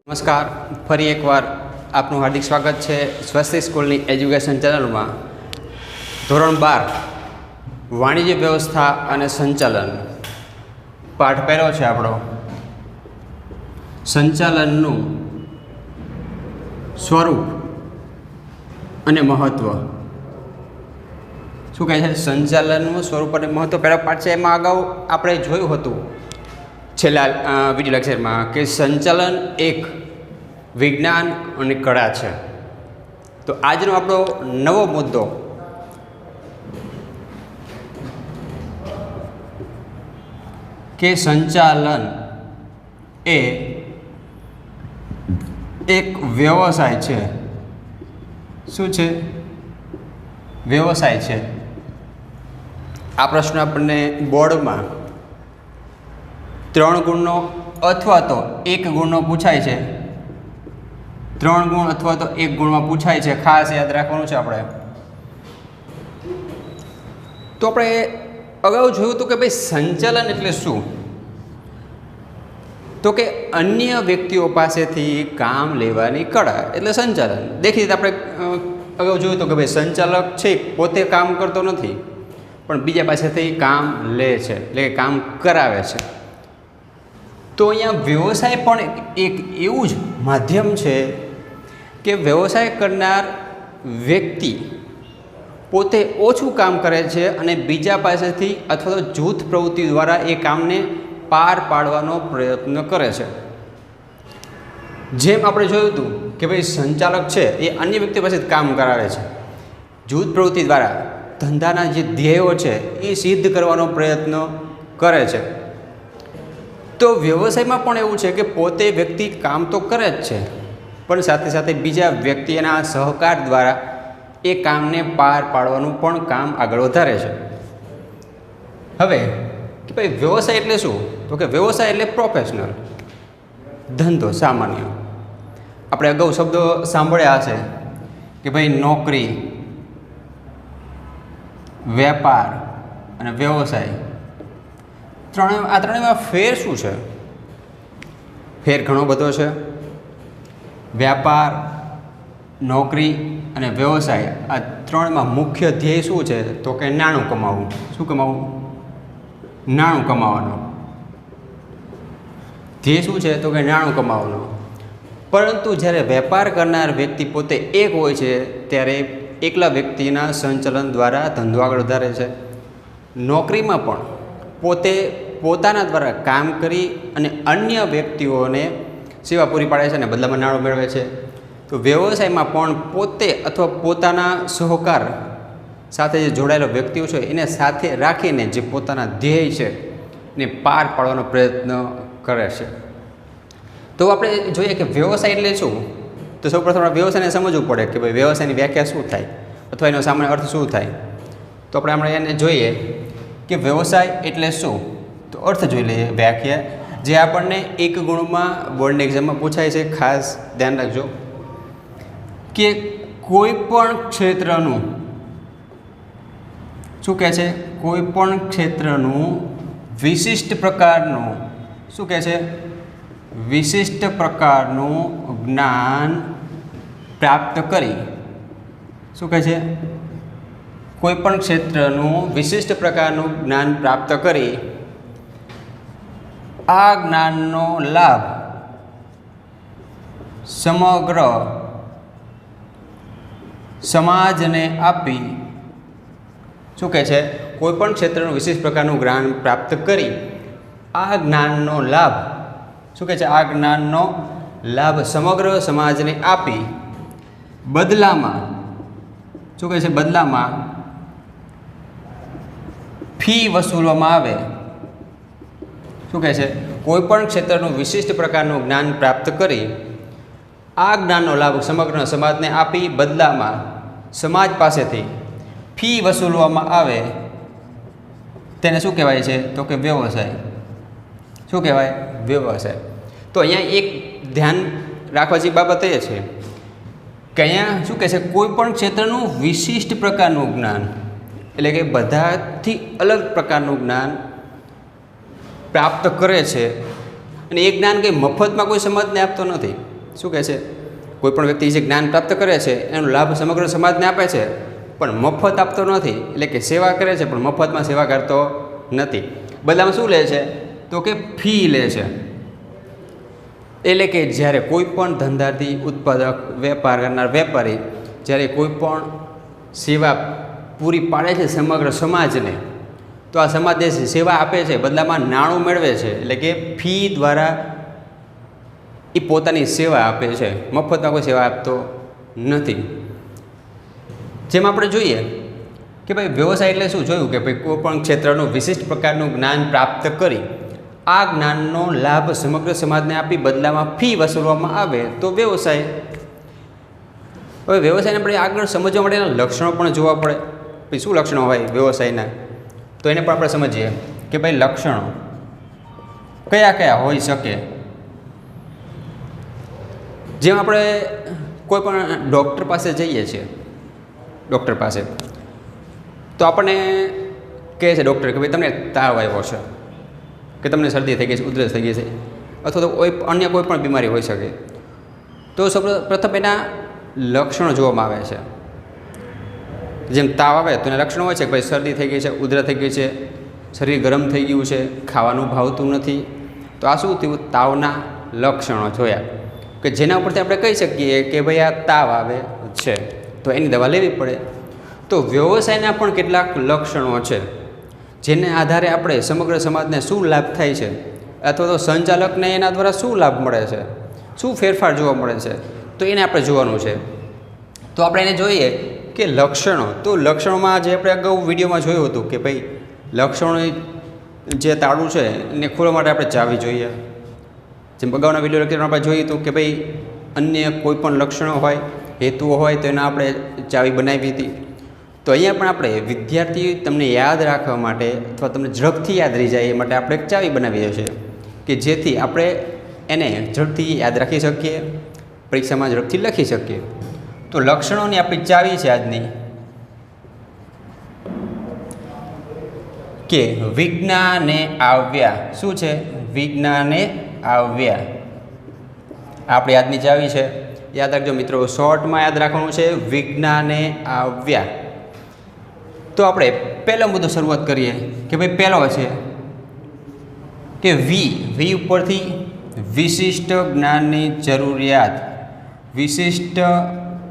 નમસ્કાર, ફરી એકવાર આપનું હાર્દિક સ્વાગત છે સ્વસ્તિ સ્કૂલની એજ્યુકેશન ચેનલમાં. ધોરણ 12 વાણિજ્ય વ્યવસ્થા અને સંચાલન પાઠ પહેલો છે આપણો. સંચાલનનું સ્વરૂપ અને મહત્ત્વ. શું કહે છે? સંચાલનનું સ્વરૂપ અને મહત્ત્વ પહેલો પાઠ છે. એમાં અગાઉ આપણે જોયું હતું છેલ્લા વિડીયો લેક્ચરમાં કે સંચાલન એક વિજ્ઞાન અને કળા છે. તો આજનો આપણો નવો મુદ્દો કે સંચાલન એ એક વ્યવસાય છે. શું છે? વ્યવસાય છે. આ પ્રશ્ન આપણને બોર્ડમાં 3 ગુણનો અથવા તો 1 ગુણનો પૂછાય છે. 3 ગુણ અથવા તો 1 ગુણમાં પૂછાય છે. ખાસ યાદ રાખવાનું છે આપણે. તો આપણે અગાઉ જોયું હતું કે ભાઈ સંચાલન એટલે શું? તો કે અન્ય વ્યક્તિઓ પાસેથી કામ લેવાની કળા એટલે સંચાલન. દેખીતી આપણે અગાઉ જોયું હતું કે ભાઈ સંચાલક છે પોતે કામ કરતો નથી, પણ બીજા પાસેથી કામ લે છે, એટલે કે કામ કરાવે છે. તો અહીંયા વ્યવસાય પણ એક એવું જ માધ્યમ છે કે વ્યવસાય કરનાર વ્યક્તિ પોતે ઓછું કામ કરે છે અને બીજા પાસેથી અથવા તો જૂથ પ્રવૃત્તિ દ્વારા એ કામને પાર પાડવાનો પ્રયત્ન કરે છે. જેમ આપણે જોયું હતું કે ભાઈ સંચાલક છે એ અન્ય વ્યક્તિ પાસેથી કામ કરાવે છે. જૂથ પ્રવૃત્તિ દ્વારા ધંધાના જે ધ્યેયો છે એ સિદ્ધ કરવાનો પ્રયત્ન કરે છે. તો વ્યવસાયમાં પણ એવું છે કે પોતે વ્યક્તિ કામ તો કરે જ છે, પણ સાથે સાથે બીજા વ્યક્તિના સહકાર દ્વારા એ કામને પાર પાડવાનું પણ કામ આગળ વધારે છે. હવે કે ભાઈ વ્યવસાય એટલે શું? તો કે વ્યવસાય એટલે પ્રોફેશનલ ધંધો. સામાન્ય આપણે અગાઉ શબ્દો સાંભળ્યા હશે કે ભાઈ નોકરી, વેપાર અને વ્યવસાય. આ ત્રણેયમાં ફેર શું છે? ફેર ઘણો બધો છે. વ્યાપાર, નોકરી અને વ્યવસાય, આ ત્રણમાં મુખ્ય ધ્યેય શું છે? તો કે નાણું કમાવવું. શું કમાવવું? નાણું કમાવાનું. ધ્યેય શું છે? તો કે નાણું કમાવાનું. પરંતુ જ્યારે વેપાર કરનાર વ્યક્તિ પોતે એક હોય છે ત્યારે એકલા વ્યક્તિના સંચાલન દ્વારા ધંધો આગળ વધારે છે. નોકરીમાં પણ પોતે પોતાના દ્વારા કામ કરી અને અન્ય વ્યક્તિઓને સેવા પૂરી પાડે છે અને બદલામાં નાણું મેળવે છે. તો વ્યવસાયમાં પણ પોતે અથવા પોતાના સહકાર સાથે જે જોડાયેલા વ્યક્તિઓ છે એને સાથે રાખીને જે પોતાના ધ્યેય છે એને પાર પાડવાનો પ્રયત્ન કરે છે. તો આપણે જોઈએ કે વ્યવસાય એટલે શું? તો સૌપ્રથમ આપણે વ્યવસાયને સમજવું પડે કે ભાઈ વ્યવસાયની વ્યાખ્યા શું થાય અથવા એનો સામાન્ય અર્થ શું થાય. તો આપણે એને જોઈએ કે વ્યવસાય એટલે શું? તો અર્થ જોઈ લઈએ, વ્યાખ્યા, જે આપણને 1 ગુણમાં બોર્ડની એક્ઝામમાં પૂછાય છે. ખાસ ધ્યાન રાખજો કે કોઈ પણ ક્ષેત્રનું, શું કહે છે? કોઈ પણ ક્ષેત્રનું વિશિષ્ટ પ્રકારનું, શું કહે છે? વિશિષ્ટ પ્રકારનું જ્ઞાન પ્રાપ્ત કરી. શું કહે છે? કોઈ પણ ક્ષેત્રનું વિશિષ્ટ પ્રકારનું જ્ઞાન પ્રાપ્ત કરી આ જ્ઞાનનો લાભ સમગ્ર સમાજને આપી. શું કહે છે? કોઈ પણ ક્ષેત્રનું વિશિષ્ટ પ્રકારનું જ્ઞાન પ્રાપ્ત કરી આ જ્ઞાનનો લાભ, શું કહે છે? આ જ્ઞાનનો લાભ સમગ્ર સમાજને આપી બદલામાં, શું કહે છે? બદલામાં ફી વસૂલવામાં આવે. શું કહે છે? કોઈ પણ ક્ષેત્રનું વિશિષ્ટ પ્રકારનું જ્ઞાન પ્રાપ્ત કરી આ જ્ઞાનનો લાભ સમગ્ર સમાજને આપી બદલામાં સમાજ પાસેથી ફી વસૂલવામાં આવે તેને શું કહેવાય છે? તો કે વ્યવસાય. શું કહેવાય? વ્યવસાય. તો અહીંયા એક ધ્યાન રાખવા જેવી બાબત એ છે કે અહીંયા શું કહે છે? કોઈ પણ ક્ષેત્રનું વિશિષ્ટ પ્રકારનું જ્ઞાન, એટલે કે બધાથી અલગ પ્રકારનું જ્ઞાન પ્રાપ્ત કરે છે અને એ જ્ઞાન કંઈ મફતમાં કોઈ સમાજને આપતો નથી. શું કહે છે, કોઈ પણ વ્યક્તિ જે જ્ઞાન પ્રાપ્ત કરે છે એનો લાભ સમગ્ર સમાજને આપે છે, પણ મફત આપતો નથી. એટલે કે સેવા કરે છે પણ મફતમાં સેવા કરતો નથી. બદલામાં શું લે છે તો કે ફી લે છે. એટલે કે જ્યારે કોઈ પણ ધંધાર્થી, ઉત્પાદક, વેપાર કરનાર વેપારી જ્યારે કોઈ પણ સેવા પૂરી પાડે છે સમગ્ર સમાજને, તો આ સમાજ જે સેવા આપે છે બદલામાં નાણું મેળવે છે. એટલે કે ફી દ્વારા એ પોતાની સેવા આપે છે, મફતમાં કોઈ સેવા આપતો નથી. જેમ આપણે જોઈએ કે ભાઈ વ્યવસાય એટલે શું, જોયું કે ભાઈ કોઈ પણ ક્ષેત્રનું વિશિષ્ટ પ્રકારનું જ્ઞાન પ્રાપ્ત કરી આ જ્ઞાનનો લાભ સમગ્ર સમાજને આપી બદલામાં ફી વસૂલવામાં આવે તો વ્યવસાય. હવે વ્યવસાયને આપણે આગળ સમજવા માટેના લક્ષણો પણ જોવા પડે. ભાઈ શું લક્ષણો હોય વ્યવસાયના, તો એને પણ આપણે સમજીએ કે ભાઈ લક્ષણો કયા કયા હોઈ શકે. જેમ આપણે કોઈ પણ ડૉક્ટર પાસે જઈએ છીએ, ડૉક્ટર પાસે તો આપણને કહે છે ડૉક્ટર કે ભાઈ તમને તાવ આવ્યો છે, કે તમને શરદી થઈ ગઈ છે, ઉધરસ થઈ ગઈ છે, અથવા તો અન્ય કોઈ પણ બીમારી હોઈ શકે. તો સૌપ્રથમ એના લક્ષણો જોવામાં આવે છે. જેમ તાવ આવે તો એના લક્ષણો હોય છે કે ભાઈ શરદી થઈ ગઈ છે, ઉધરસ થઈ ગઈ છે, શરીર ગરમ થઈ ગયું છે, ખાવાનું ભાવતું નથી. તો આ શું થયું, તાવના લક્ષણો જોયા કે જેના ઉપરથી આપણે કહી શકીએ કે ભાઈ આ તાવ આવે છે તો એની દવા લેવી પડે. તો વ્યવસાયના પણ કેટલાક લક્ષણો છે જેને આધારે આપણે સમગ્ર સમાજને શું લાભ થાય છે, અથવા તો સંચાલકને એના દ્વારા શું લાભ મળે છે, શું ફેરફાર જોવા મળે છે, તો એને આપણે જોવાનું છે. તો આપણે એને જોઈએ કે લક્ષણો. તો લક્ષણોમાં જે આપણે અગાઉ વિડીયોમાં જોયું હતું કે ભાઈ લક્ષણોની જે તાળું છે એને ખોલવા માટે આપણે ચાવી જોઈએ. જેમ અગાઉના વિડીયો લેક્ચરમાં આપણે જોયું હતું કે ભાઈ અન્ય કોઈ પણ લક્ષણો હોય, હેતુઓ હોય તો એના આપણે ચાવી બનાવી હતી. તો અહીંયા પણ આપણે વિદ્યાર્થી તમને યાદ રાખવા માટે અથવા તમને ઝડપથી યાદ રહી જાય એ માટે આપણે એક ચાવી બનાવીએ છીએ કે જેથી આપણે એને ઝડપથી યાદ રાખી શકીએ, પરીક્ષામાં ઝડપથી લખી શકીએ. તો લક્ષણોની આપણી ચાવી છે આજની કે વિજ્ઞાને આવ્યા. શું છે, વિજ્ઞાને આવ્યા. આપણી આજની ચાવી છે. યાદ રાખજો મિત્રો, શોર્ટમાં યાદ રાખવાનું છે વિજ્ઞાને આવ્યા. તો આપણે પહેલો મુદ્દો શરૂઆત કરીએ કે ભાઈ પહેલો છે કે વી ઉપરથી વિશિષ્ટ જ્ઞાનની જરૂરિયાત, વિશિષ્ટ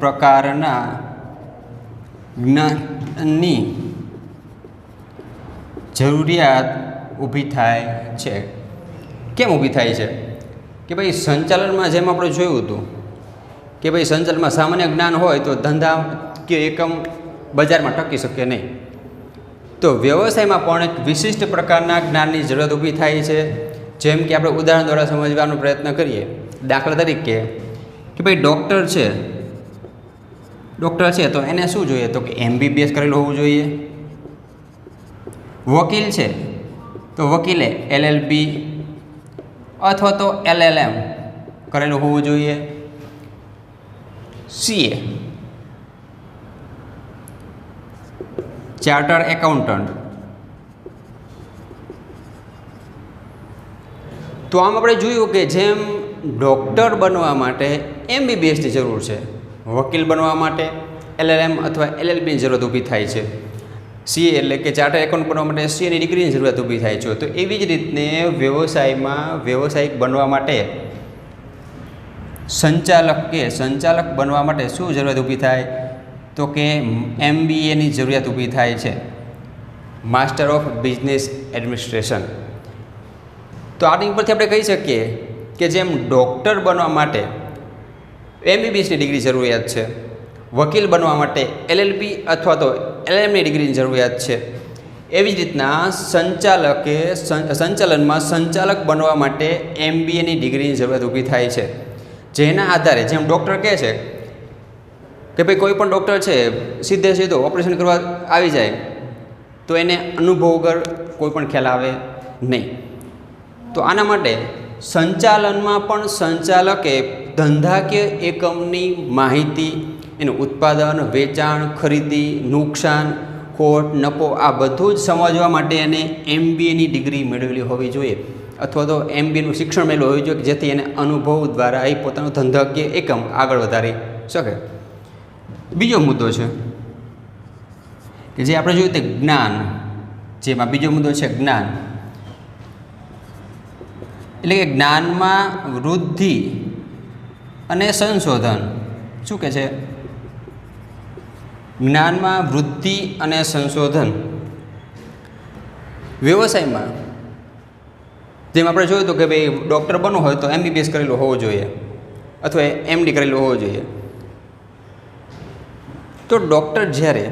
પ્રકારના જ્ઞાનની જરૂરિયાત ઊભી થાય છે. કેમ ઊભી થાય છે કે ભાઈ સંચાલનમાં જેમ આપણે જોયું હતું કે ભાઈ સંચાલનમાં સામાન્ય જ્ઞાન હોય તો ધંધા કે એકમ બજારમાં ટકી શકે નહીં. તો વ્યવસાયમાં પણ એક વિશિષ્ટ પ્રકારના જ્ઞાનની જરૂરત ઊભી થાય છે. જેમ કે આપણે ઉદાહરણ દ્વારા સમજવાનો પ્રયત્ન કરીએ. દાખલા તરીકે કે ભાઈ ડૉક્ટર છે તો એને શું જોઈએ, તો કે MBBS કરેલું હોવું જોઈએ. વકીલ છે તો વકીલે LLB અથવા તો LLM કરેલું હોવું જોઈએ. CA chartered accountant. તો આમ આપણે જોયું કે જેમ ડૉક્ટર બનવા માટે MBBSની જરૂર છે, વકીલ બનવા માટે LLM અથવા LLBની જરૂરત ઊભી થાય છે. CA એટલે કે ચાર્ટર્ડ એકાઉન્ટ બનવા માટે CAની ડિગ્રીની જરૂરત ઊભી થાય છે. તો એવી જ રીતને વ્યવસાયમાં વ્યવસાયિક બનવા માટે સંચાલક બનવા માટે શું જરૂરત ઊભી થાય, તો કે MBAની જરૂરિયાત ઊભી થાય છે, માસ્ટર ઓફ બિઝનેસ એડમિનિસ્ટ્રેશન. તો આની ઉપરથી આપણે કહી શકીએ કે જેમ ડૉક્ટર બનવા માટે MBBSની ડિગ્રી જરૂરિયાત છે, વકીલ બનવા માટે LLB અથવા તો LLMની ડિગ્રીની જરૂરિયાત છે, એવી જ રીતના સંચાલનમાં સંચાલક બનવા માટે MBAની ડિગ્રીની જરૂરિયાત ઊભી થાય છે. જેના આધારે જેમ ડૉક્ટર કહે છે કે ભાઈ કોઈ પણ ડૉક્ટર છે સીધો ઓપરેશન કરવા આવી જાય તો એને અનુભવ વગર કોઈ પણ ખ્યાલ આવે નહીં. તો આના માટે સંચાલનમાં પણ સંચાલકે ધંધાકીય એકમની માહિતી, એનું ઉત્પાદન, વેચાણ, ખરીદી, નુકસાન, ખોટ, નફો આ બધું જ સમજવા માટે એને MBAની ડિગ્રી મેળવેલી હોવી જોઈએ. અથવા તો MBAનું શિક્ષણ મેળવ્યું હોવું જોઈએ કે જેથી એને અનુભવ દ્વારા એ પોતાનું ધંધાકીય એકમ આગળ વધારી શકે. બીજો મુદ્દો છે કે જે આપણે જોયું તે જ્ઞાન, જેમાં બીજો મુદ્દો છે જ્ઞાન. એટલે કે જ્ઞાનમાં વૃદ્ધિ અને સંશોધન. શું કહે છે? જ્ઞાનમાં વૃદ્ધિ અને સંશોધન. વ્યવસાયમાં જેમ આપણે જોયું હતું કે ભાઈ ડૉક્ટર બનવું હોય તો MBBS કરેલું હોવું જોઈએ અથવા MD કરેલું હોવું જોઈએ. તો ડૉક્ટર જ્યારે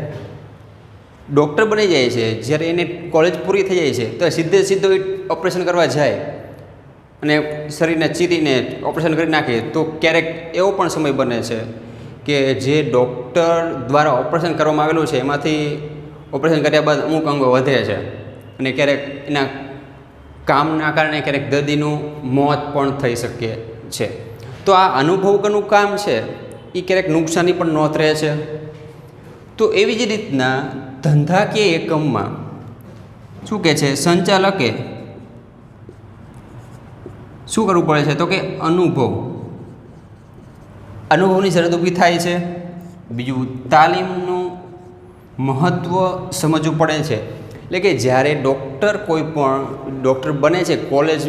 ડૉક્ટર બની જાય છે, જ્યારે એની કોલેજ પૂરી થઈ જાય છે તો સીધો ઓપરેશન કરવા જાય અને શરીરને ચીરીને ઓપરેશન કરી નાખે તો ક્યારેક એવો પણ સમય બને છે કે જે ડૉક્ટર દ્વારા ઓપરેશન કરવામાં આવેલું છે એમાંથી ઓપરેશન કર્યા બાદ અમુક અંગો વધે છે અને ક્યારેક એના કામના કારણે ક્યારેક દર્દીનું મોત પણ થઈ શકે છે. તો આ અનુભવનું કામ છે એ ક્યારેક નુકસાની પણ નોંધ રહે છે. તો એવી જ રીતના ધંધાકીય એકમમાં શું કહે છે, સંચાલકે શું કરવું પડે છે? તો કે અનુભવની જરૂર ઊભી થાય છે. બીજું, તાલીમનું મહત્ત્વ સમજવું પડે છે. એટલે કે જ્યારે કોઈ પણ ડૉક્ટર બને છે, કોલેજ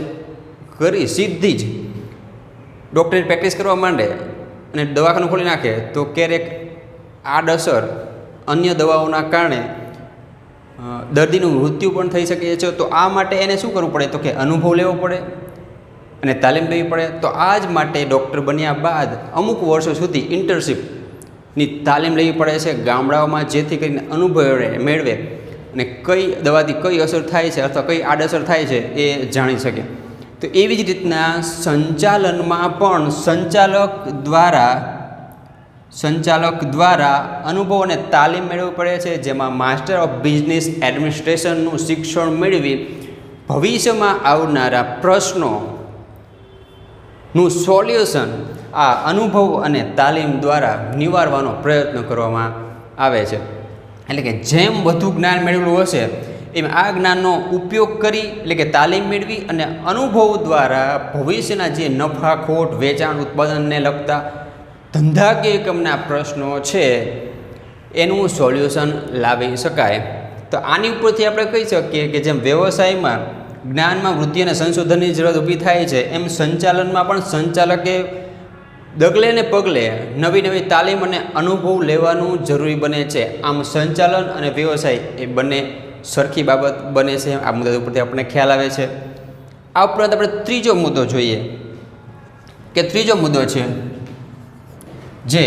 કરી સીધી જ ડૉક્ટરની પ્રેક્ટિસ કરવા માંડે અને દવાખાનું ખોલી નાખે તો ક્યારેક આડઅસર અન્ય દવાઓના કારણે દર્દીનું મૃત્યુ પણ થઈ શકે છે. તો આ માટે એને શું કરવું પડે? તો કે અનુભવ લેવો પડે અને તાલીમ લેવી પડે. તો આ જ માટે ડૉક્ટર બન્યા બાદ અમુક વર્ષો સુધી ઇન્ટર્નશીપની તાલીમ લેવી પડે છે ગામડાઓમાં, જેથી કરીને અનુભવ મેળવે અને કઈ દવાથી કઈ અસર થાય છે અથવા કઈ આડઅસર થાય છે એ જાણી શકે. તો એવી જ રીતના સંચાલનમાં પણ સંચાલક દ્વારા અનુભવ અને તાલીમ મેળવવી પડે છે, જેમાં માસ્ટર ઓફ બિઝનેસ એડમિનિસ્ટ્રેશનનું શિક્ષણ મેળવી ભવિષ્યમાં આવનારા પ્રશ્નોનું સોલ્યુશન આ અનુભવ અને તાલીમ દ્વારા નિવારવાનો પ્રયત્ન કરવામાં આવે છે. એટલે કે જેમ વધુ જ્ઞાન મેળવેલું હશે એમ આ જ્ઞાનનો ઉપયોગ કરી, એટલે કે તાલીમ મેળવી અને અનુભવ દ્વારા ભવિષ્યના જે નફાખોટ, વેચાણ, ઉત્પાદનને લગતા ધંધાકીય એકમના પ્રશ્નો છે એનું સોલ્યુશન લાવી શકાય. તો આની ઉપરથી આપણે કહી શકીએ કે જેમ વ્યવસાયમાં જ્ઞાનમાં વૃદ્ધિ અને સંશોધનની જરૂર ઊભી થાય છે, એમ સંચાલનમાં પણ સંચાલકે ડગલે ને પગલે નવી તાલીમ અને અનુભવ લેવાનું જરૂરી બને છે. આમ સંચાલન અને વ્યવસાય એ બંને સરખી બાબત બને છે. આ મુદ્દા ઉપરથી આપણને ખ્યાલ આવે છે. આ ઉપરાંત આપણે ત્રીજો મુદ્દો જોઈએ કે ત્રીજો મુદ્દો છે જે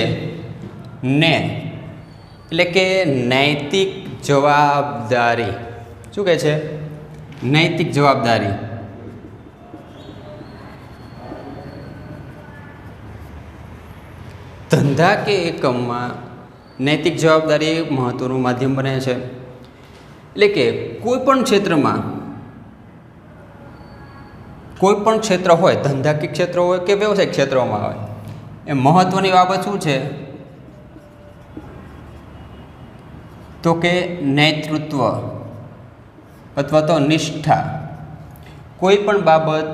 એટલે કે નૈતિક જવાબદારી. શું કહે છે? નૈતિક જવાબદારી. ધંધાકીય એકમમાં નૈતિક જવાબદારી મહત્ત્વનું માધ્યમ બને છે. એટલે કે કોઈ પણ ક્ષેત્ર હોય, ધંધાકીય ક્ષેત્ર હોય કે વ્યવસાયિક ક્ષેત્રોમાં હોય, એ મહત્ત્વની બાબત શું છે? તો કે નેતૃત્વ અથવા તો નિષ્ઠા. કોઈ પણ બાબત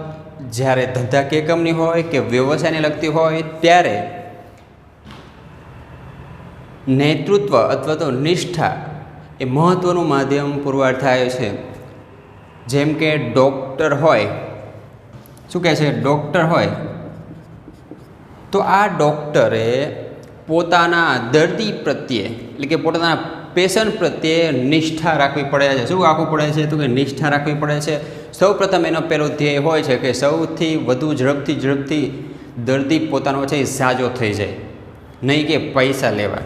જ્યારે ધંધાકીય એકમની હોય કે વ્યવસાયને લગતી હોય ત્યારે નેતૃત્વ અથવા તો નિષ્ઠા એ મહત્ત્વનું માધ્યમ પુરવાર થાય છે. જેમ કે ડૉક્ટર હોય, શું કહે છે? ડૉક્ટર હોય તો આ ડૉક્ટરે પોતાના દર્દી પ્રત્યે, એટલે કે પોતાના પેશન્ટ પ્રત્યે નિષ્ઠા રાખવી પડે છે. શું રાખવું પડે છે? તો કે નિષ્ઠા રાખવી પડે છે. સૌ પ્રથમ એનો પહેલો ધ્યેય હોય છે કે સૌથી વધુ ઝડપથી દર્દી પોતાનો છે એ સાજો થઈ જાય, નહીં કે પૈસા લેવા.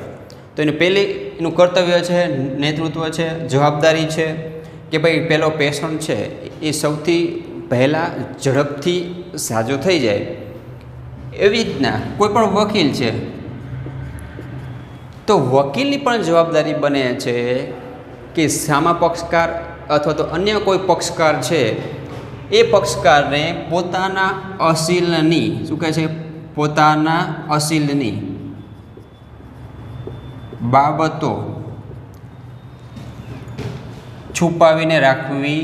તો એનું કર્તવ્ય છે, નેતૃત્વ છે, જવાબદારી છે કે ભાઈ પહેલો પેશન્ટ છે એ સૌથી પહેલાં ઝડપથી સાજો થઈ જાય. એવી રીતના કોઈ પણ વકીલ છે તો વકીલની પણ જવાબદારી બને છે કે સામા પક્ષકાર અથવા તો અન્ય કોઈ પક્ષકાર છે એ પક્ષકારને પોતાના અસીલની, શું કહે છે? પોતાના અસીલની બાબતો છુપાવીને રાખવી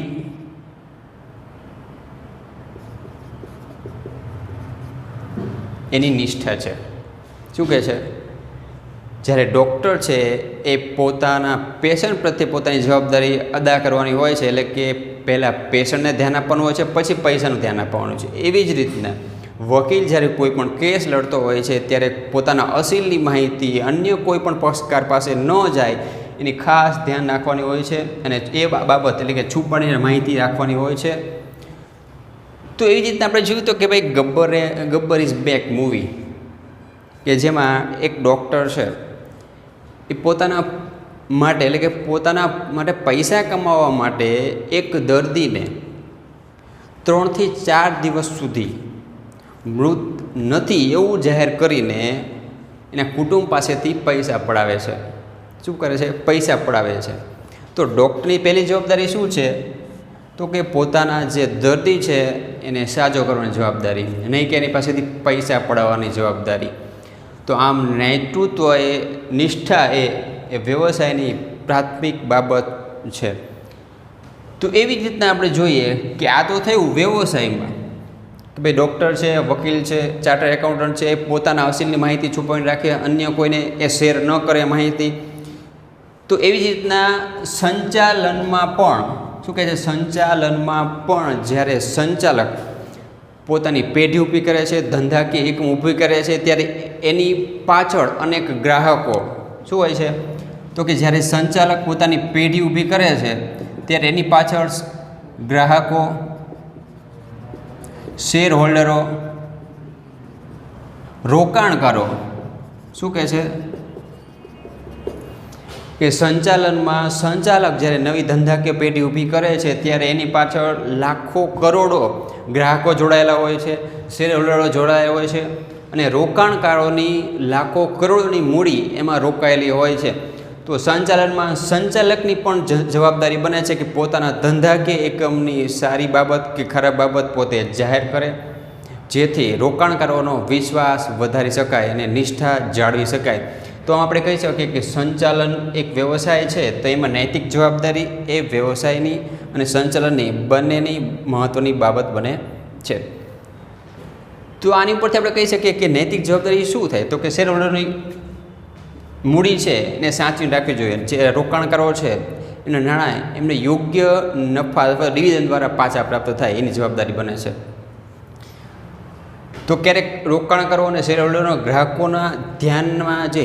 એની નિષ્ઠા છે. શું કહે છે? જ્યારે ડૉક્ટર છે એ પોતાના પેશન્ટ પ્રત્યે પોતાની જવાબદારી અદા કરવાની હોય છે, એટલે કે પહેલાં પેશન્ટને ધ્યાન આપવાનું હોય છે, પછી પૈસાનું ધ્યાન આપવાનું છે. એવી જ રીતના વકીલ જ્યારે કોઈ પણ કેસ લડતો હોય છે ત્યારે પોતાના અસીલની માહિતી અન્ય કોઈ પણ પક્ષકાર પાસે ન જાય એની ખાસ ધ્યાન રાખવાની હોય છે, અને એ બાબત એટલે કે છુપાડીને માહિતી રાખવાની હોય છે. તો એવી જ રીતના આપણે જોયું તો કે ભાઈ ગબ્બર ઇઝ બેક મૂવી, કે જેમાં એક ડૉક્ટર છે એ પોતાના માટે એટલે કે પોતાના માટે પૈસા કમાવા માટે એક દર્દીને 3 થી 4 દિવસ સુધી મૃત નથી એવું જાહેર કરીને એના કુટુંબ પાસેથી પૈસા પડાવે છે. શું કરે છે? પૈસા પડાવે છે. તો ડૉક્ટરની પહેલી જવાબદારી શું છે? તો કે પોતાના જે દર્દી છે એને સાજો કરવાની જવાબદારી, નહીં કે એની પાસેથી પૈસા પડાવવાની જવાબદારી. તો આમ નેતૃત્વ એ નિષ્ઠા એ વ્યવસાયની પ્રાથમિક બાબત છે. તો એવી જ રીતના આપણે જોઈએ કે આ તો થયું વ્યવસાયમાં કે ભાઈ ડૉક્ટર છે, વકીલ છે, ચાર્ટર્ડ એકાઉન્ટન્ટ છે, એ પોતાના અસીલની માહિતી છુપાવીને રાખે, અન્ય કોઈને એ શેર ન કરે માહિતી. તો એવી જ રીતના સંચાલનમાં પણ શું કહે છે? સંચાલનમાં પણ જ્યારે સંચાલક પોતાની પેઢી ઊભી કરે છે, ધંધાકીય એકમ ઊભી કરે છે, ત્યારે એની પાછળ અનેક ગ્રાહકો શું હોય છે? તો કે જ્યારે સંચાલક પોતાની પેઢી ઊભી કરે છે ત્યારે એની પાછળ ગ્રાહકો, શેર હોલ્ડરો, રોકાણકારો શું કહે છે કે સંચાલનમાં સંચાલક જ્યારે નવી ધંધાકીય પેઢી ઊભી કરે છે ત્યારે એની પાછળ લાખો કરોડો ગ્રાહકો જોડાયેલા હોય છે, શેર હોલ્ડરો જોડાયેલા હોય છે, અને રોકાણકારોની લાખો કરોડોની મૂડી એમાં રોકાયેલી હોય છે. તો સંચાલનમાં સંચાલકની પણ જવાબદારી બને છે કે પોતાના ધંધાકીય એકમની સારી બાબત કે ખરાબ બાબત પોતે જાહેર કરે, જેથી રોકાણકારોનો વિશ્વાસ વધારી શકાય અને નિષ્ઠા જાળવી શકાય. તો આપણે કહી શકીએ કે સંચાલન એક વ્યવસાય છે, તો એમાં નૈતિક જવાબદારી એ વ્યવસાયની અને સંચાલનની બંનેની મહત્ત્વની બાબત બને છે. તો આની ઉપરથી આપણે કહી શકીએ કે નૈતિક જવાબદારી શું થાય? તો કે શેર હોલ્ડરની મૂડી છે એને સાચવીને રાખવી જોઈએ. જે રોકાણકારો છે એના નાણાં એમને યોગ્ય નફા અથવા ડિવિડન્ડ દ્વારા પાછા પ્રાપ્ત થાય એની જવાબદારી બને છે. તો ક્યારેક રોકાણકારો અને શેર હોલ્ડરો ગ્રાહકોના ધ્યાનના જે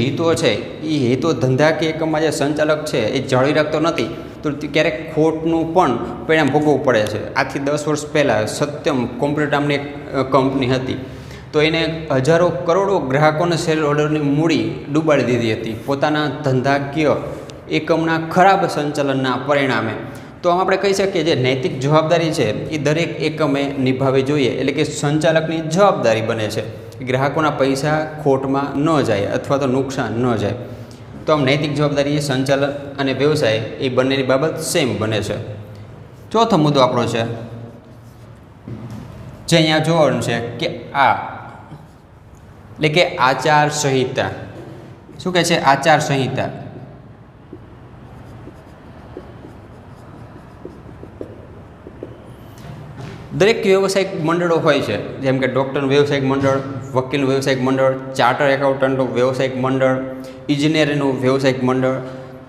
હિતો છે એ હિતો ધંધાકીય એકમમાં જે સંચાલક છે એ જાળવી રાખતો નથી, તો ક્યારેક ખોટનું પણ પરિણામ ભોગવવું પડે છે. આજથી 10 વર્ષ પહેલાં સત્યમ કોમ્પ્યુટર નામની એક કંપની હતી, તો એને હજારો કરોડો ગ્રાહકોને શેર હોલ્ડરની મૂડી ડૂબાડી દીધી હતી પોતાના ધંધાકીય એકમના ખરાબ સંચાલનના પરિણામે. તો આપણે કહી શકીએ જે નૈતિક જવાબદારી છે એ દરેક એકમે નિભાવવી જોઈએ, એટલે કે સંચાલકની જવાબદારી બને છે કે ગ્રાહકોના પૈસા ખોટમાં ન જાય અથવા તો નુકસાન ન જાય. તો આમ નૈતિક જવાબદારી એ સંચાલન અને વ્યવસાય એ બંનેની બાબત સેમ બને છે. ચોથો મુદ્દો આપણો છે જે અહીંયા જોવાનું છે કે એટલે કે આચાર સંહિતા. શું કહે છે? આચાર સંહિતા. દરેક વ્યવસાયિક મંડળો હોય છે, જેમ કે ડૉક્ટરનું વ્યવસાયિક મંડળ, વકીલનું વ્યવસાયિક મંડળ, ચાર્ટર એકાઉન્ટન્ટનું વ્યવસાયિક મંડળ, ઇજનેરનું વ્યવસાયિક મંડળ.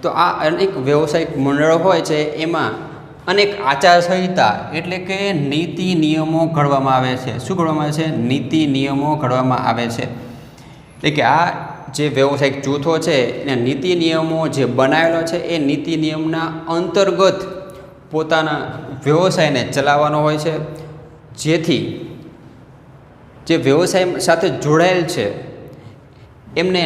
તો આ અનેક વ્યવસાયિક મંડળો હોય છે, એમાં અનેક આચાર સંહિતા એટલે કે નીતિ નિયમો ઘડવામાં આવે છે. શું ઘડવામાં આવે છે? નીતિ નિયમો ઘડવામાં આવે છે. એટલે કે આ જે વ્યવસાયિક જૂથો છે એના નીતિ નિયમો જે બનાવેલો છે એ નીતિ નિયમના અંતર્ગત પોતાના વ્યવસાયને ચલાવવાનો હોય છે, જેથી જે વ્યવસાય સાથે જોડાયેલ છે એમને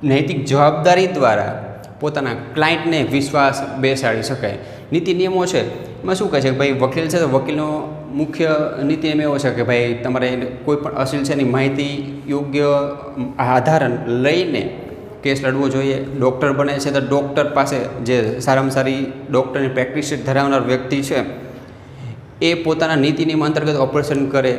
નૈતિક જવાબદારી દ્વારા પોતાના ક્લાયન્ટને વિશ્વાસ બેસાડી શકાય. નીતિ નિયમો છે એમાં શું કહે છે કે ભાઈ વકીલ છે તો વકીલનો મુખ્ય નીતિ નિયમ એવો છે કે ભાઈ તમારે કોઈ પણ અસીલ છે એની માહિતી યોગ્ય આધાર લઈને કેસ લડવો જોઈએ. ડૉક્ટર બને છે તો ડૉક્ટર પાસે જે સારામાં સારી ડૉક્ટરની પ્રેક્ટિસ ધરાવનાર વ્યક્તિ છે એ પોતાના નીતિ નિયમ અંતર્ગત ઓપરેશન કરે.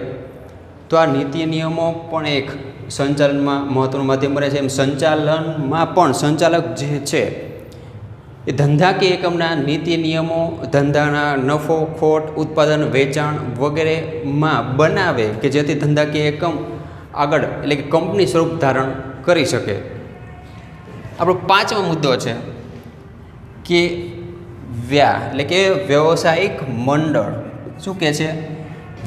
તો આ નીતિ નિયમો પણ એક સંચાલનમાં મહત્ત્વનું માધ્યમ બને છે. એમ સંચાલનમાં પણ સંચાલક જે છે એ ધંધાકીય એકમના નીતિ નિયમો ધંધાના નફો ખોટ ઉત્પાદન વેચાણ વગેરેમાં બનાવે કે જેથી ધંધાકીય એકમ આગળ એટલે કે કંપની સ્વરૂપ ધારણ કરી શકે. આપણો પાંચમો મુદ્દો છે કે એટલે કે વ્યવસાયિક મંડળ. શું કહે છે?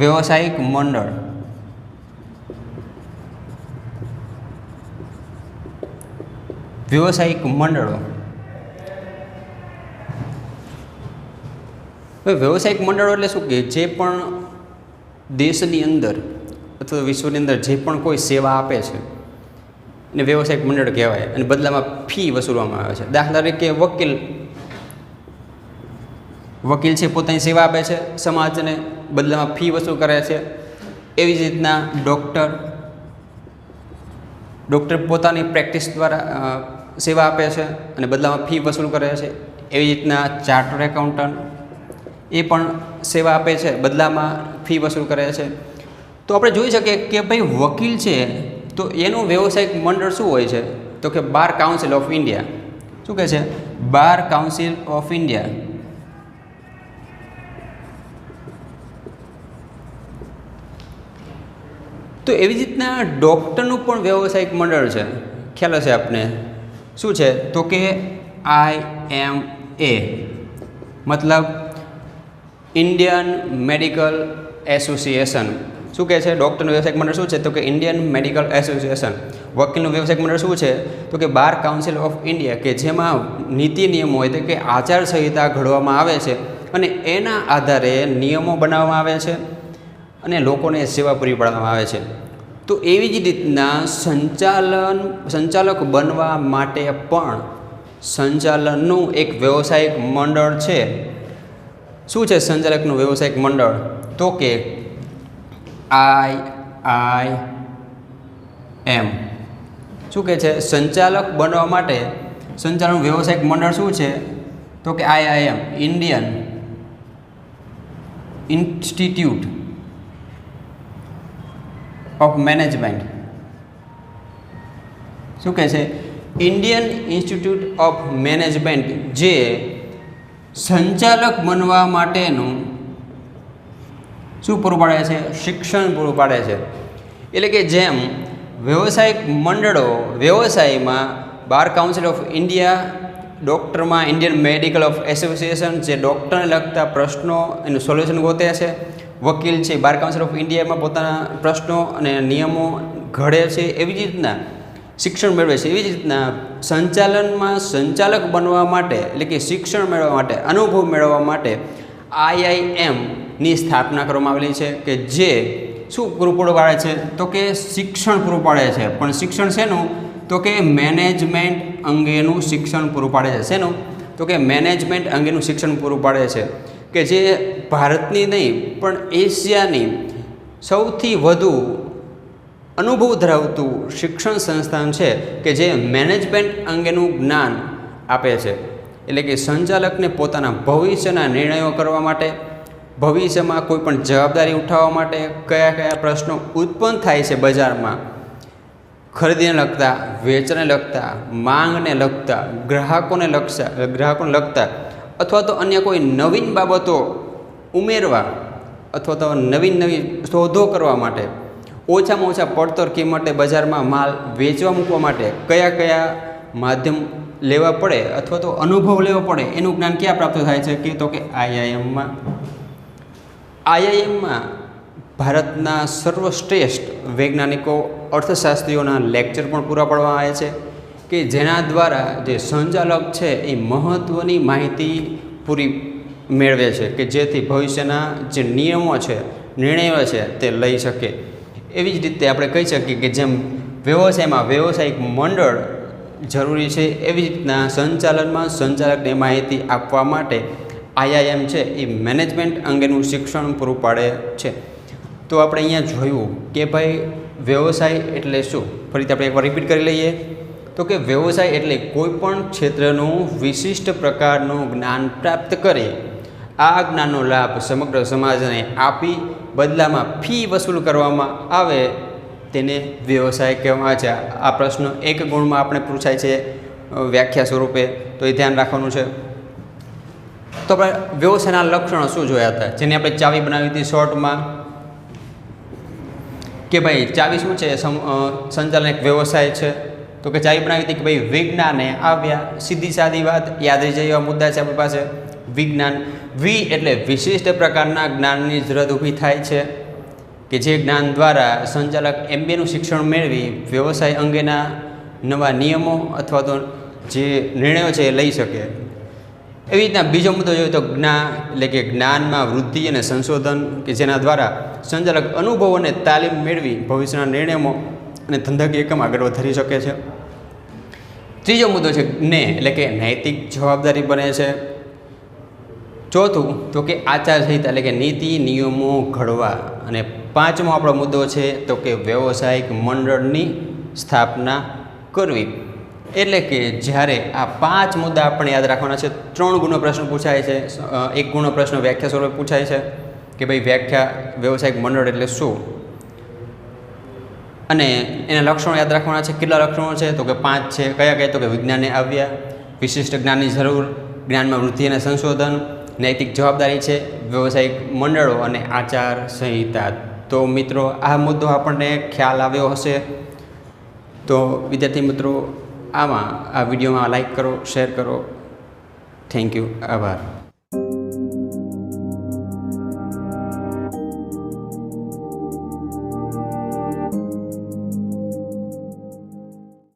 વ્યવસાયિક મંડળ. વ્યવસાયિક મંડળો. વ્યવસાયિક મંડળો એટલે શું કે જે પણ દેશની અંદર અથવા વિશ્વની અંદર જે પણ કોઈ સેવા આપે છે એને વ્યવસાયિક મંડળ કહેવાય અને બદલામાં ફી વસૂલવામાં આવે છે. દાખલા તરીકે વકીલ છે, પોતાની સેવા આપે છે સમાજને, બદલામાં ફી વસૂલ કરે છે. એવી જ રીતના ડૉક્ટર પોતાની પ્રેક્ટિસ દ્વારા સેવા આપે છે અને બદલામાં ફી વસૂલ કરે છે. એવી રીતના ચાર્ટર્ડ એકાઉન્ટન્ટ એ પણ સેવા આપે છે, બદલામાં ફી વસૂલ કરે છે. તો આપણે જોઈ શકીએ કે ભાઈ વકીલ છે તો એનું વ્યવસાયિક મંડળ શું હોય છે? તો કે બાર કાઉન્સિલ ઓફ ઇન્ડિયા. શું કહે છે? બાર કાઉન્સિલ ઓફ ઇન્ડિયા. તો એવી જ રીતના ડૉક્ટરનું પણ વ્યવસાયિક મંડળ છે. ખ્યાલ હશે આપને. શું છે? તો કે IMA મતલબ ઇન્ડિયન મેડિકલ એસોસિએશન. શું કહે છે? ડૉક્ટરનું વ્યવસાયિક મંડળ શું છે? તો કે ઇન્ડિયન મેડિકલ એસોસિએશન. વકીલનું વ્યવસાયિક મંડળ શું છે? તો કે બાર કાઉન્સિલ ઓફ ઇન્ડિયા, કે જેમાં નીતિ નિયમો હોય તો કે આચારસંહિતા ઘડવામાં આવે છે અને એના આધારે નિયમો બનાવવામાં આવે છે અને લોકોને સેવા પૂરી પાડવામાં આવે છે. તો એવી જ રીતના સંચાલક બનવા માટે પણ સંચાલનનું એક વ્યવસાયિક મંડળ છે. શું છે સંચાલકનું વ્યવસાયિક મંડળ? તો કે IIM. શું કહે છે? સંચાલક બનવા માટે સંચાલન વ્યવસાયિક મંડળ શું છે? તો કે IIM, Indian institute of management. શું કહે છે? ઇન્ડિયન ઇન્સ્ટિટ્યૂટ ઓફ મેનેજમેન્ટ, જે સંચાલક બનવા માટેનું શું પૂરું પાડે છે? શિક્ષણ પૂરું પાડે છે. એટલે કે જેમ વ્યવસાયિક મંડળો વ્યવસાયમાં બાર કાઉન્સિલ ઓફ ઇન્ડિયા, ડૉક્ટરમાં ઇન્ડિયન મેડિકલ ઓફ એસોસિએશન જે ડૉક્ટરને લગતા પ્રશ્નો એનું સોલ્યુશન ગોતે છે. વકીલ છે બાર કાઉન્સિલ ઓફ ઇન્ડિયામાં પોતાના પ્રશ્નો અને નિયમો ઘડે છે. એવી જ રીતના શિક્ષણ મેળવે છે. એવી જ રીતના સંચાલનમાં સંચાલક બનવા માટે એટલે કે શિક્ષણ મેળવવા માટે, અનુભવ મેળવવા માટે IIMની સ્થાપના કરવામાં આવેલી છે કે જે શું પૂરું પાડે છે? તો કે શિક્ષણ પૂરું પાડે છે. પણ શિક્ષણ શેનું? તો કે મેનેજમેન્ટ અંગેનું શિક્ષણ પૂરું પાડે છે. શેનું? તો કે મેનેજમેન્ટ અંગેનું શિક્ષણ પૂરું પાડે છે, કે જે ભારતની નહીં પણ એશિયાની સૌથી વધુ અનુભવ ધરાવતું શિક્ષણ સંસ્થાન છે કે જે મેનેજમેન્ટ અંગેનું જ્ઞાન આપે છે. એટલે કે સંચાલકને પોતાના ભવિષ્યના નિર્ણયો કરવા માટે, ભવિષ્યમાં કોઈ પણ જવાબદારી ઉઠાવવા માટે કયા કયા પ્રશ્નો ઉત્પન્ન થાય છે બજારમાં, ખરીદીને લગતા, વેચાણને લગતા, માંગને લગતા, ગ્રાહકોને લગતા અથવા તો અન્ય કોઈ નવીન બાબતો ઉમેરવા અથવા તો નવી શોધો કરવા માટે, ઓછામાં ઓછા પડતર કિંમતે બજારમાં માલ વેચવા મૂકવા માટે કયા કયા માધ્યમ લેવા પડે અથવા તો અનુભવ લેવો પડે એનું જ્ઞાન ક્યાં પ્રાપ્ત થાય છે? કે તો કે IIMમાં. IIMમાં ભારતના સર્વશ્રેષ્ઠ વૈજ્ઞાનિકો, અર્થશાસ્ત્રીઓના લેક્ચર પણ પૂરા પાડવામાં આવે છે કે જેના દ્વારા જે સંચાલક છે એ મહત્ત્વની માહિતી પૂરી મેળવે છે કે જેથી ભવિષ્યના જે નિયમો છે, નિર્ણયો છે તે લઈ શકે. એવી જ રીતે આપણે કહી શકીએ કે જેમ વ્યવસાયમાં વ્યવસાયિક મંડળ જરૂરી છે, એવી જ રીતના સંચાલનમાં સંચાલકને માહિતી આપવા માટે IIM છે એ મેનેજમેન્ટ અંગેનું શિક્ષણ પૂરું પાડે છે. તો આપણે અહીંયા જોયું કે ભાઈ વ્યવસાય એટલે શું? ફરીથી આપણે એકવાર રિપીટ કરી લઈએ તો કે વ્યવસાય એટલે કોઈ પણ ક્ષેત્રનું વિશિષ્ટ પ્રકારનું જ્ઞાન પ્રાપ્ત કરી આ જ્ઞાનનો લાભ સમગ્ર સમાજને આપી બદલામાં ફી વસૂલ કરવામાં આવે તેને વ્યવસાય કહેવામાં આવે છે. આ પ્રશ્ન એક ગુણમાં આપણે પૂછાય છે વ્યાખ્યા સ્વરૂપે, તો એ ધ્યાન રાખવાનું છે. તો આપણે વ્યવસાયના લક્ષણો શું જોયા હતા, જેને આપણે ચાવી બનાવી હતી શોર્ટમાં, કે ભાઈ ચાવી શું છે, સંચાલન એક વ્યવસાય છે. તો કે ચાવી બનાવી હતી કે ભાઈ વિજ્ઞાને આવ્યા. સીધી સાદી વાત, યાદ રહી જાય એવા મુદ્દા છે આપણી પાસે. વિજ્ઞાન, વી એટલે વિશિષ્ટ પ્રકારના જ્ઞાનની જરૂરત ઊભી થાય છે, કે જે જ્ઞાન દ્વારા સંચાલક MBAનું શિક્ષણ મેળવી વ્યવસાય અંગેના નવા નિયમો અથવા તો જે નિર્ણયો છે એ લઈ શકે. એવી રીતના બીજો મુદ્દો જોઈએ તો જ્ઞાન એટલે કે જ્ઞાનમાં વૃદ્ધિ અને સંશોધન, કે જેના દ્વારા સંચાલક અનુભવ અને તાલીમ મેળવી ભવિષ્યના નિર્ણયો અને ધંધાકીય એકમ આગળ વધારી શકે છે. ત્રીજો મુદ્દો છે જ્ઞેય એટલે કે નૈતિક જવાબદારી બને છે. ચોથું તો કે આચારસંહિતા એટલે કે નીતિ નિયમો ઘડવા. અને પાંચમો આપણો મુદ્દો છે તો કે વ્યવસાયિક મંડળની સ્થાપના કરવી. એટલે કે જ્યારે આ 5 મુદ્દા આપણે યાદ રાખવાના છે. 3 ગુણનો પ્રશ્ન પૂછાય છે, 1 ગુણનો પ્રશ્ન વ્યાખ્યા સ્વરૂપે પૂછાય છે કે ભાઈ વ્યાખ્યા વ્યવસાયિક મંડળ એટલે શું, અને એના લક્ષણો યાદ રાખવાના છે. કેટલા લક્ષણો છે તો કે 5 છે. કયા કયા તો કે વિજ્ઞાને આવ્યા, વિશિષ્ટ જ્ઞાનની જરૂર, જ્ઞાનમાં વૃદ્ધિ અને સંશોધન, નૈતિક જવાબદારી છે, વ્યવસાયિક મંડળો અને આચાર સંહિતા. તો મિત્રો આ મુદ્દો આપણને ખ્યાલ આવ્યો હશે. તો વિદ્યાર્થી મિત્રો આ વિડીયોમાં લાઈક કરો, શેર કરો. થેન્ક યુ, આભાર.